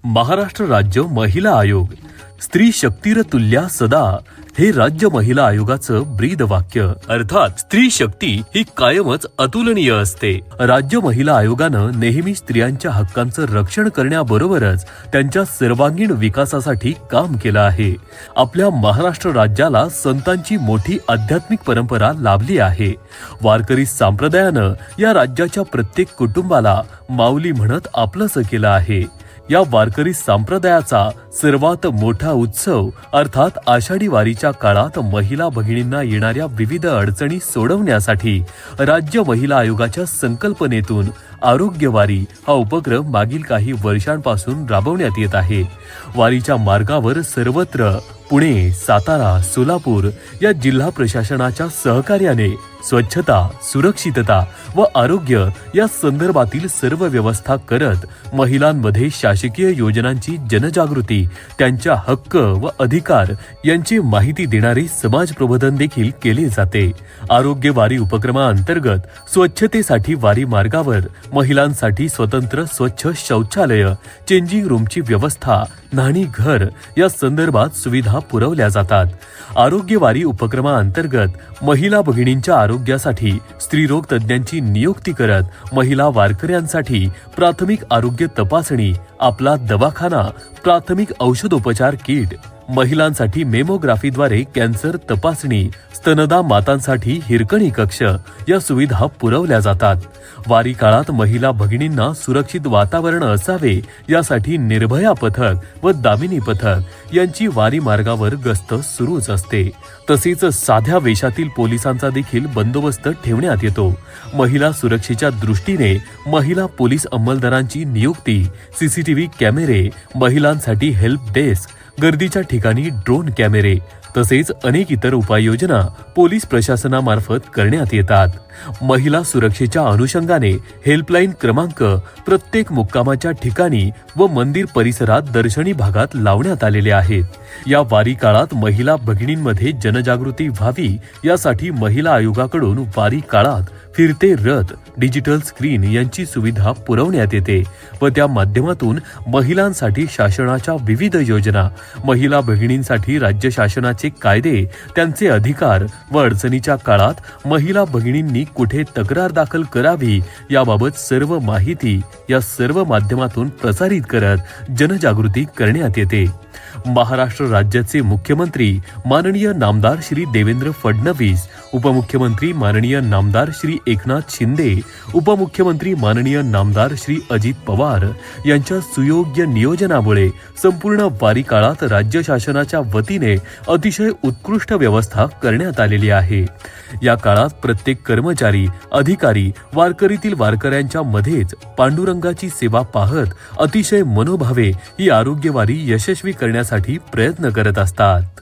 महाराष्ट्र राज्य महिला आयोग स्त्री शक्तीर तुल्या सदा हे राज्य महिला आयोगाचं ब्रीद वाक्य, अर्थात स्त्री शक्ती ही कायमच अतुलनीय असते। राज्य महिला आयोगानं नेहमी स्त्रियांच्या हक्कांचं रक्षण करण्याबरोबरच त्यांच्या सर्वांगीण विकासासाठी काम केलं आहे। आपल्या महाराष्ट्र राज्याला संतांची मोठी आध्यात्मिक परंपरा लाभली आहे। वारकरी संप्रदायानं या राज्याच्या प्रत्येक कुटुंबाला माऊली म्हणत आपलंसं केलं आहे। या वारकरी संप्रदायाचा सर्वात मोठा उत्सव अर्थात आषाढी वारीच्या काळात महिला भगिनींना येणाऱ्या विविध अडचणी सोडवण्यासाठी राज्य महिला आयोगाच्या संकल्पनेतून आरोग्य वारी हा उपक्रम मागील काही वर्षांपासून राबवण्यात येत आहे। वारीच्या मार्गावर सर्वत्र पुणे, सातारा, सोलापूर या जिल्हा प्रशासनाच्या सहकार्याने स्वच्छता, सुरक्षितता व आरोग्य या संदर्भातील सर्व व्यवस्था करत महिलांमध्ये शासकीय योजनांची जनजागृती, त्यांच्या हक्क व अधिकार यांची माहिती देणारे समाज प्रबोधन देखील केले जाते। आरोग्य वारी उपक्रमाअंतर्गत स्वच्छतेसाठी वारी मार्गावर महिलांसाठी स्वतंत्र स्वच्छ शौचालय, चेंजिंग रूमची व्यवस्था, न्हाणी घर या संदर्भात सुविधा पुरवल्या जातात। आरोग्य वारी उपक्रमाअंतर्गत महिला भगिनींच्या आरोग्यासाठी स्त्रीरोग तज्ञांची नियुक्ती करत महिला वारकऱ्यांसाठी प्राथमिक आरोग्य तपासणी, आपला दवाखाना, प्राथमिक औषधोपचार किट, महिलांसाठी मेमोग्राफीद्वारे कॅन्सर तपासणी, स्तनदा मातांसाठी हिरकणी कक्ष या सुविधा पुरवल्या जातात। वारी काळात महिला भगिनींना सुरक्षित वातावरण असावे यासाठी निर्भया पथक व दामिनी पथक यांची वारी मार्गावर गस्त सुरूच असते। तसेच साध्या वेशातील पोलिसांचा देखील बंदोबस्त ठेवण्यात येतो। महिला सुरक्षेच्या दृष्टीने महिला पोलीस अंमलदारांची नियुक्ती, सीसीटीव्ही कॅमेरे, महिलांसाठी हेल्प डेस्क, गर्दीच्या ठिकाणी ड्रोन कॅमेरे तसेच अनेक इतर उपाययोजना पोलीस प्रशासनामार्फत करण्यात येतात। महिला सुरक्षेच्या अनुषंगाने हेल्पलाईन क्रमांक प्रत्येक मुक्कामाच्या ठिकाणी व मंदिर परिसरात दर्शनी भागात लावण्यात आलेले आहेत। या वारी काळात महिला भगिनींमध्ये जनजागृती व्हावी यासाठी महिला आयोगाकडून वारी काळात फिरते रथ, डिजिटल स्क्रीन यांची सुविधा पुरवण्यात येते व त्या माध्यमातून महिलांसाठी शासनाच्या विविध योजना, महिला भगिनींसाठी राज्य शासनाचे कायदे, त्यांचे अधिकार व अडचणीच्या काळात महिला भगिनींनी कुठे तक्रार दाखल करावी याबाबत सर्व माहिती या सर्व माध्यमातून प्रसारित करत जनजागृती करण्यात येते। महाराष्ट्र राज्याचे मुख्यमंत्री माननीय नामदार श्री देवेंद्र फडणवीस, उपमुख्यमंत्री माननीय नामदार श्री एकनाथ शिंदे, उपमुख्यमंत्री माननीय नामदार श्री अजित पवार यांच्या सुयोग्य नियोजनामुळे संपूर्ण वारी काळात राज्य शासनाच्या वतीने अतिशय उत्कृष्ट व्यवस्था करण्यात आलेली आहे। या काळात प्रत्येक कर्मचारी, अधिकारी वारकरीतील वारकऱ्यांच्या मध्येच पांडुरंगाची सेवा पाहत अतिशय मनोभावे ही आरोग्य वारी यशस्वी करण्यासाठी प्रयत्न करत असतात।